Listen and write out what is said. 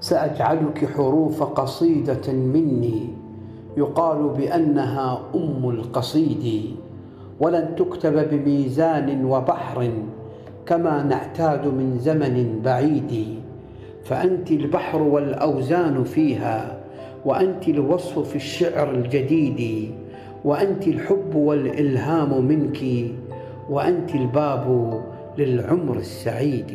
سأجعلك حروف قصيدة مني يقال بأنها أم القصيد، ولن تكتب بميزان وبحر كما نعتاد من زمن بعيد. فأنت البحر والأوزان فيها، وأنت الوصف في الشعر الجديد، وأنت الحب والإلهام منك، وأنت الباب للعمر السعيد.